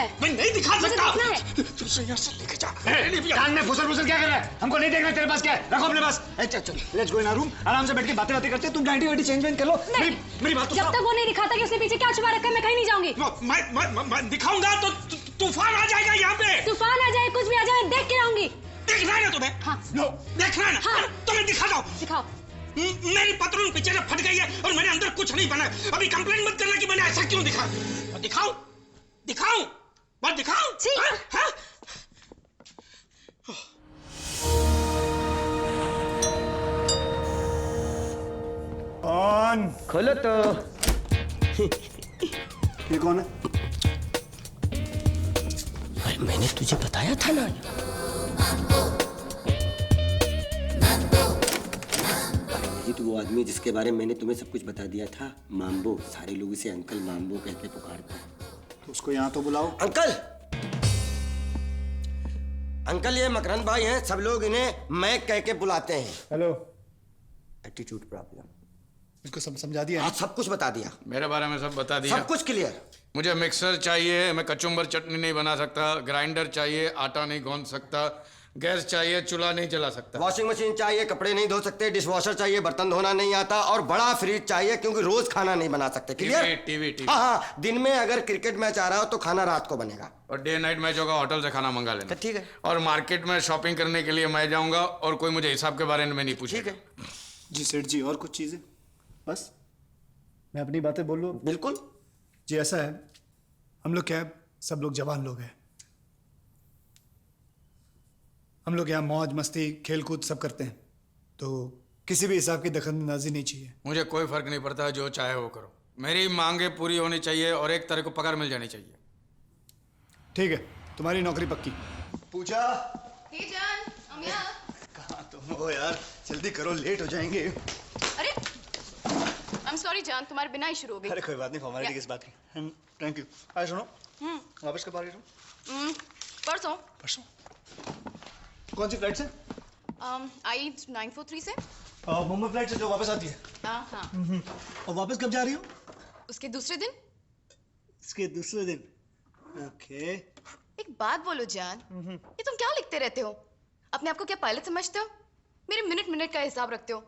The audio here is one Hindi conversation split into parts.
है। मैं नहीं दिखा सकता। देखना है। तुझे यहाँ से लेके जा। कान में फुसर क्या कर रहा है? हमको नहीं देखना तेरे पास क्या है? रखो अपने पास। चल let's go in our room, आराम से बैठ के बातें करते हैं। तुम नाइटी वाइटी चेंज कर लो। मेरी बात तो जब तक वो नहीं दिखाता कि उसने पीछे क्या छुपा रखा है, मैं कहीं नहीं जाऊंगी। मैं दिखाऊंगा तो तूफान आ जाएगा यहाँ पे। तूफान आ जाए, कुछ भी आ जाए, देख के रहूंगी। देखना है ना तुम्हें? हाँ। नो, देखना है ना? हाँ। तो मैं दिखा दो। दिखाओ। मेरी पतलून पीछे से फट गई है और मेरे अंदर कुछ नहीं बना। अभी कंप्लेंट मत करना कि मैंने ऐसा क्यों दिखा। दिखाऊं? दिखाऊं? बात दिखाऊं? हाँ? ऑन। खोलो तो। ये कौन है? अरे मैंने तुझे बताया था ना। ये तो वो आदमी जिसके बारे में मैंने तुम्हें सब कुछ बता दिया था। माम्बो, सारे लोग इसे अंकल माम्बो कह के पुकारते हैं। तो उसको यहाँ तो बुलाओ। अंकल, अंकल ये मकरंद भाई हैं। सब लोग इन्हें मैं कह के बुलाते हैं। हेलो। Attitude problem. इसको सब समझा दिया? आज सब कुछ बता दिया। मेरे बारे में सब बता दिया। सब कुछ क्लियर। मुझे मिक्सर चाहिए, मैं कचुम्बर चटनी नहीं बना सकता। ग्राइंडर चाहिए, आटा नहीं गूंद सकता। गैस चाहिए, चूल्हा नहीं जला सकता। वॉशिंग मशीन चाहिए, कपड़े नहीं धो सकते। डिशवॉशर चाहिए, बर्तन धोना नहीं आता। और बड़ा फ्रिज चाहिए क्योंकि रोज खाना नहीं बना सकते। क्लियर? टीवी। हाँ हाँ, दिन में अगर क्रिकेट मैच आ रहा हो तो खाना रात को बनेगा। और डे नाइट मैच होगा, होटल से खाना मंगा लेना। ठीक है। और मार्केट में शॉपिंग करने के लिए मैं जाऊंगा और कोई मुझे हिसाब के बारे में नहीं पूछेगा। ठीक है जी सेठ जी। और कुछ चीजें? बस मैं अपनी बातें बोल लूँ? बिल्कुल जी। ऐसा है, हम लोग क्या है, सब लोग जवान लोग हैं। हम लोग यहाँ मौज मस्ती खेल कूद सब करते हैं, तो किसी भी हिसाब की दखलंदाजी नहीं चाहिए। मुझे कोई फर्क नहीं पड़ता, जो चाहे वो करो। मेरी मांगे पूरी होनी चाहिए और एक तरह को पगार मिल जानी चाहिए। ठीक है, तुम्हारी नौकरी पक्की। पूजा। हे जान, अमिया। कहाँ तुम हो यार? जल्दी करो, लेट हो जाएंगे। अरे I'm sorry जान, तुम्हारे बिना ही शुरू हो गई। अरे कोई बात नहीं, फॉर्मेलिटी किस बात की। Thank you. आज सुनो, वापस कब आ रही हो? परसों। परसों? कौन सी फ्लाइट से? आई 943 से। मुंबई फ्लाइट से जो वापस आती है। हाँ। और वापस कब जा रही हो? उसके दूसरे दिन। इसके दूसरे दिन। ओके। एक बात बोलो जान, ये तुम क्या लिखते रहते हो? अपने आप को क्या पायलट समझते हो? मेरे मिनट मिनट का हिसाब रखते हो।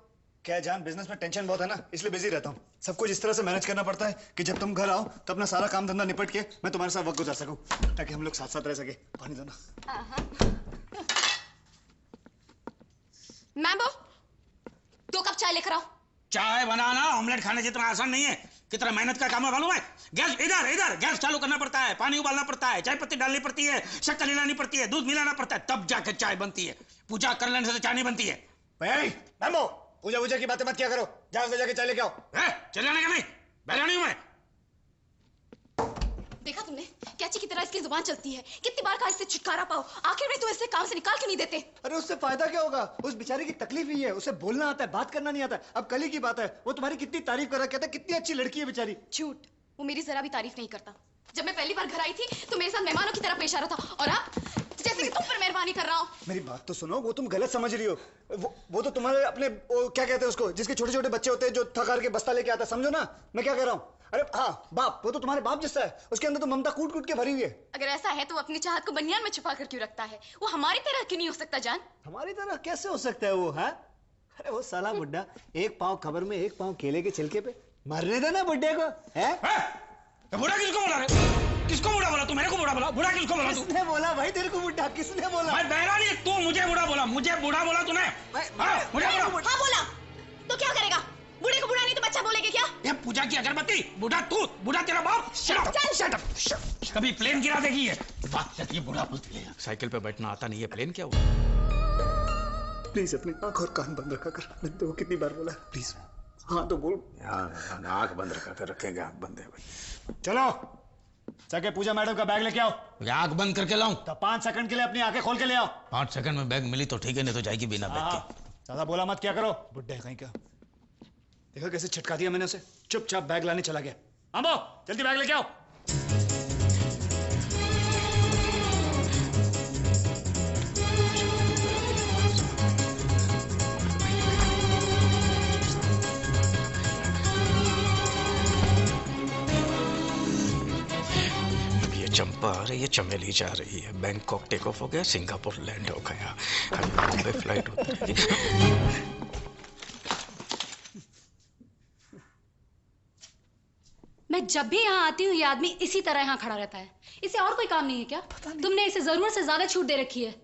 क्या जान, बिजनेस में टेंशन बहुत है ना, इसलिए बिजी रहता हूँ। सब कुछ इस तरह से मैनेज करना पड़ता है कि जब तुम घर आओ तो अपना सारा काम धंधा निपट के मैं तुम्हारे साथ वक्त गुजार सकूं, ताकि हम लोग साथ साथ रह सके। पानी दो ना। मैम्बो, 2 कप चाय लेकर आओ। चाय बनाना ऑमलेट खाने जितना आसान नहीं है। कितना मेहनत का काम है मालूम है? गैस इधर गैस चालू करना पड़ता है, पानी उबालना पड़ता है, चाय पत्ती डालनी पड़ती है, शक्कर मिलानी पड़ती है, दूध मिलाना पड़ता है, तब जाके चाय बनती है। पूजा कर लेने से तो चाय नहीं बनती है। मैमो, पूजा की बातें मत क्या करो। जाओ ले जाके चाय लेके आओ। चले आने का नहीं, बैठानी हूं मैं। देखा तुमने कैची की तरह इसकी जुबान चलती है। कितनी बार कहा इससे छुटकारा पाओ, आखिर में तो इससे काम से निकाल के नहीं देते। अरे उससे फायदा क्या होगा? उस बेचारे की तकलीफ ही है, उसे बोलना आता है, बात करना नहीं आता है। अब कल ही की बात है, वो तुम्हारी कितनी तारीफ कर रहा, कहता कितनी अच्छी लड़की है बेचारी। झूठ, वो मेरी जरा भी तारीफ नहीं करता। जब मैं पहली बार घर आई थी तो मेरे साथ मेहमानों की तरह पेश आ रहा था, और अब जैसे कि तुम पर मेहरबानी कर रहा हूँ। मेरी बात तो सुनो, वो तुम गलत समझ रही हो। वो तो तुम्हारे अपने क्या कहते हैं उसको, जिसके छोटे छोटे बच्चे होते हैं, जो थकार के बस्ता लेके आता है, समझो ना मैं क्या कह रहा हूँ। अरे हाँ, बाप, वो तो तुम्हारे बाप जैसा है। उसके अंदर तो ममता कूट कूट के भरी हुई है। अगर ऐसा है तो अपनी चाहत को बनियान में छुपा कर क्यों रखता है? वो हमारी तरह क्यों नहीं हो सकता जान? हमारी तरह कैसे हो सकता है वो? है अरे वो साला बुड्ढा, एक पाँव खबर में, एक पाँव केले के छिलके पे। मरने देना बुड्ढे को। है तो बुढ़ा किसको बोला रे? किसको बुढ़ा बोला? तू मेरे को बुढ़ा बोला? बुढ़ा किसको बोला? किसने बोला भाई तेरे को बुड्ढा? किसने बोला? मैं बहरा नहीं, तू मुझे बुढ़ा बोला। मुझे बुढ़ा बोला तूने? मुझे बुढ़ा। हाँ बोला तो क्या करेगा? बूढ़े को बूढ़ा नहीं तो बच्चा बोलेगा क्या? ये पूजा की अगरबत्ती, बुढ़ा तू, बुढ़ा तेरा बाप। Shut up. कभी प्लेन गिरा देगी ये बात करती है, बुढ़ा बोलती है। साइकिल पे बैठना आता नहीं है, प्लेन क्या हुआ? प्लीज अपनी आंख और कान बंद रखा कर। मैंने तो कितनी बार बोला, प्लीज। हाँ तो बोल। आंख बंद रखा कर रखेंगे, आंख बंद है भाई। चलो जाके पूजा मैडम का बैग लेके आओ। आंख बंद करके लाऊं? तो 5 सेकंड के लिए अपनी आंखें खोल के ले आओ। 5 सेकंड में बैग मिली तो ठीक है, नहीं तो जाएगी बिना बैग के। ज्यादा बोला मत क्या करो, बुड्ढे कहीं का। देखो कैसे छिटका दिया मैंने उसे। चुपचाप बैग लाने चला गया। आंबो जल्दी बैग लेके आओ। चंपा, अरे ये चमेली जा रही है। बैंकॉक टेक ऑफ हो गया, सिंगापुर लैंड हो गया, अभी बॉम्बे फ्लाइट उतरेगी। मैं जब भी यहाँ आती हूँ ये आदमी इसी तरह यहाँ खड़ा रहता है। इसे और कोई काम नहीं है क्या? तुमने इसे जरूरत से ज्यादा छूट दे रखी है।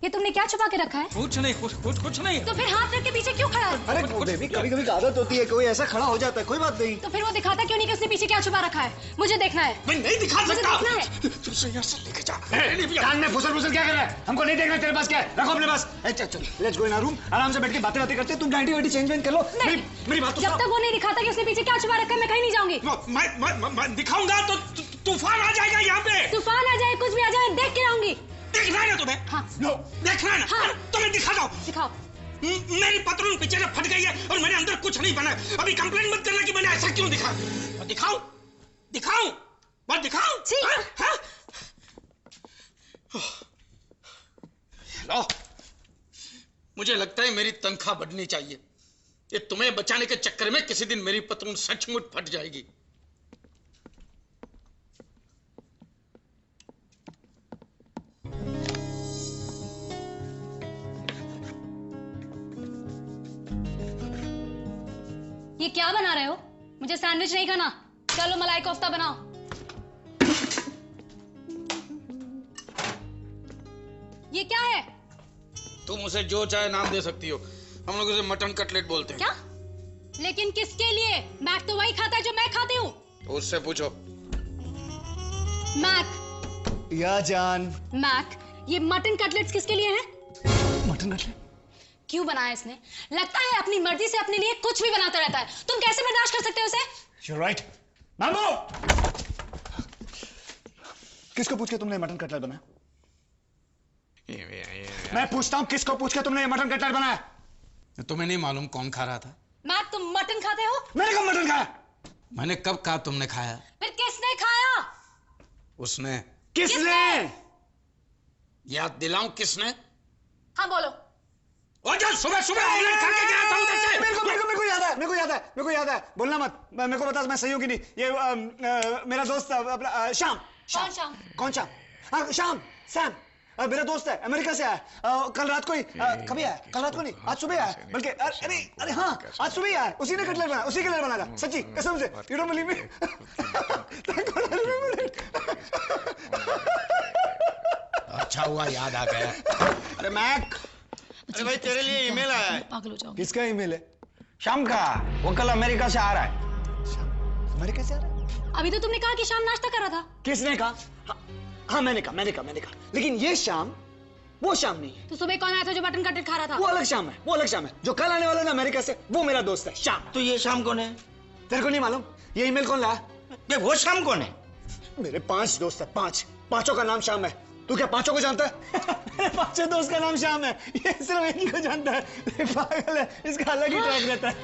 ये तुमने क्या छुपा के रखा है? कुछ नहीं, कुछ नहीं। तो फिर हाथ रख के पीछे क्यों खड़ा है? अरे बेबी, कभी कभी आदत होती है, कोई ऐसा खड़ा हो जाता है, कोई बात नहीं। तो फिर वो दिखाता क्यों नहीं कि उसने पीछे क्या छुपा रखा है? मुझे देखना है। मैं नहीं दिखा मुझे सकता। देखना है। तुझे यहाँ से लेके जा। कान में फुसर क्या कर रहा है? हमको नहीं देखना, तेरे पास क्या है? रखो अपने पास। चल let's go in our room, आराम से बैठ के बातें करते हैं। तुम नाइटी वाइटी चेंज कर लो। मेरी बात तो जब तक वो नहीं दिखाता कि उसने पीछे क्या छुपा रखा है मैं कहीं नहीं जाऊंगी। मैं दिखाऊंगा तो तूफान आ जाएगा यहाँ पे। तूफान आ जाए, कुछ भी आ जाए, मैं देख के रहूंगी। देखना है ना तुम्हें? हाँ। नो, देखना है ना? हाँ। तो मैं दिखा दो। दिखाओ। मेरी पतलून पीछे से फट गई है और मेरे अंदर कुछ नहीं बना। अभी कंप्लेंट मत करना कि मैंने ऐसा क्यों दिखा। दिखाऊं? बस दिखाऊं? हाँ? लो, मुझे लगता है मेरी तनख्वाह बढ़नी चाहिए। ये तुम्हें बचाने के चक्कर में किसी दिन मेरी पतलून सचमुच फट जाएगी। ये क्या बना रहे हो? मुझे सैंडविच नहीं खाना। चलो मलाई कोफ्ता बनाओ। ये क्या है? तुम उसे जो चाहे नाम दे सकती हो। हम लोग उसे मटन कटलेट बोलते हैं। क्या? लेकिन किसके लिए? मैक तो वही खाता है जो मैं खाती हूँ। तो उससे पूछो। मैक। या जान। मैक, ये मटन कटलेट्स किसके लिए हैं? Mutton cutlet? क्यों बनाया इसने? लगता है अपनी मर्जी से अपने लिए कुछ भी बनाता रहता है। तुम कैसे बर्दाश्त कर सकते हो उसे? You're right. मामू! किसको पूछ के तुमने मटन कटलेट बनाया? मैं पूछता हूँ, किसको पूछ के तुमने ये मटन कटलेट बनाया? तुम्हें नहीं मालूम कौन खा रहा था? मैक, तुम मटन खाते हो? मैंने कब मटन खाया? मैंने कब कहा तुमने खाया? फिर किसने खाया? उसने। किसने? याद दिलाऊं किसने? हाँ बोलो। वो जो सुबह ऑमलेट खा के गया था उधर से। मेरे को याद है। बोलना मत। मेरे को बता, मैं सही हूँ कि नहीं। ये मेरा दोस्त अपना श्याम। कौन श्याम? हाँ, सैम। मेरा दोस्त है, अमेरिका से आया। कल रात को ही कभी आया? कल रात को नहीं, आज सुबह आया। बल्कि अरे हाँ, आज सुबह ही आया। उसी ने कटलेट बनाया, उसी के लिए बनाया था। सच्ची कसम से। You don't believe me? अच्छा हुआ याद आ गया। अरे मैक, अरे भाई तेरे लिए ईमेल आया है। पागल हो जाओगे। किसका ईमेल है? शाम का, वो कल अमेरिका से आ रहा है। अमेरिका से आ रहा है? अभी तो तुमने कहा कि शाम नाश्ता कर रहा था। किसने कहा? हाँ मैंने कहा। लेकिन ये शाम वो शाम नहीं है। तो सुबह कौन आया था जो मटन कटलेट खा रहा था? वो अलग शाम है। जो कल आने वाला है ना अमेरिका से, वो मेरा दोस्त है श्याम। तो ये शाम कौन है? तेरे को नहीं मालूम? ये ईमेल कौन लाया? ये वो शाम कौन है? मेरे 5 दोस्त है, 5। पांचों का नाम श्याम है। तू क्या पांचों को जानता है? मेरे 5 दोस्त का नाम श्याम है। ये सिर्फ एक ही को जानता है। ये पागल है, इसका अलग ही ट्रैक रहता है।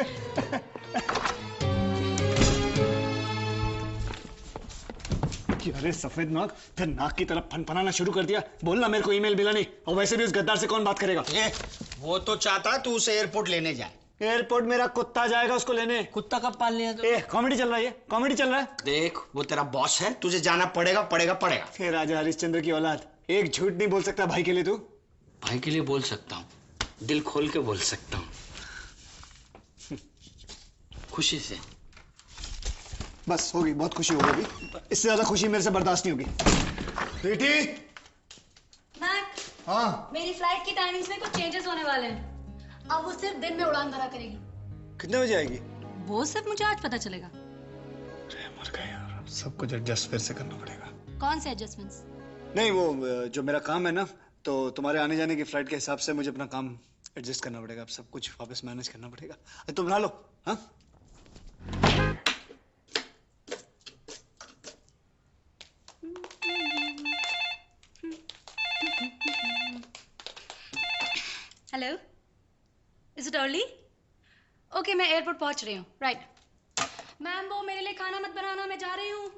अरे सफेद नाक, फिर नाक की तरफ फनफनाना शुरू कर दिया। बोलना मेरे को ईमेल मिला नहीं। और वैसे भी उस गद्दार से कौन बात करेगा? वो तो चाहता तू उसे एयरपोर्ट लेने जाए। एयरपोर्ट मेरा कुत्ता जाएगा उसको लेने। कुत्ता कब पाल लिया? कॉमेडी चल रहा है, कॉमेडी चल रहा है। देख, वो तेरा बॉस है, तुझे जाना पड़ेगा। फिर राजा हरिश्चंद्र की औलाद, एक झूठ नहीं बोल सकता भाई के लिए। तू भाई के लिए बोल सकता हूँ, दिल खोल के बोल सकता हूँ, खुशी से। बस होगी, बहुत खुशी होगी अभी। इससे ज्यादा खुशी मेरे से बर्दाश्त नहीं होगी। बेटी। मैक, हाँ, मेरी फ्लाइट की टाइमिंग्स में कुछ चेंजेस होने वाले हैं। अब वो सिर्फ दिन में उड़ान भरा करेगी। कितने बजे आएगी? वो सिर्फ मुझे आज पता चलेगा। अरे मर गए यार, सब कुछ एडजस्ट फिर से करना पड़ेगा। कौन से एडजस्टमेंट्स? नहीं, वो जो मेरा काम है ना, तो तुम्हारे आने जाने की फ्लाइट के हिसाब से मुझे अपना काम एडजस्ट करना पड़ेगा। अब सब कुछ वापस मैनेज करना पड़ेगा। तुम बना लो। हाँ, hello, is it early? Okay, मैं एयरपोर्ट पहुंच रही हूँ। राइट। मैम, वो मेरे लिए खाना मत बनाना, मैं जा रही हूँ।